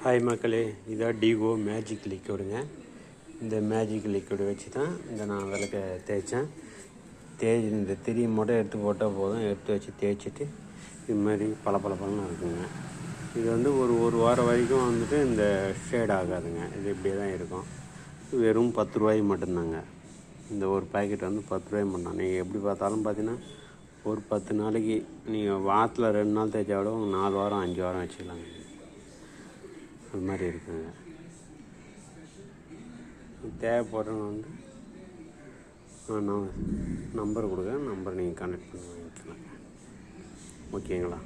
Hi மக்களே, இதான் டிகோ magic லிக்விடுங்க. இந்த மேஜிக் லிக்விடு வச்சு தான் நான் விளக்க தேய்ச்சேன். இந்த திரி மட்டும் எடுத்து போட்டால் போதும். எடுத்து வச்சு தேய்ச்சிட்டு இது மாதிரி பளபளன்னு இருக்குங்க. இது ஒரு வாரம் வரைக்கும் இந்த ஷேட் ஆகாதுங்க. இது இப்படியே தான் இருக்கும். வெறும் 10 ரூபாய்க்கு மட்டும்தாங்க. இந்த ஒரு பாக்கெட் 10 ரூபாய் மட்டும். நீங்கள் எப்படி பார்த்தாலும் பார்த்தீங்கன்னா ஒரு 10 நாளைக்கு நீங்கள் வாரத்தில் 2 நாள் தேய்ச்சா விட 4 வாரம் 5 வாரம் வச்சுக்கலாங்க. அது மாதிரி இருக்குங்க. தேவைப்படுறவங்க நான் நம்பர் கொடுக்குறேன். நம்பர் நீங்கள் கான்டாக்ட் பண்ணி வாங்கிக்கலாம். ஓகேங்களா?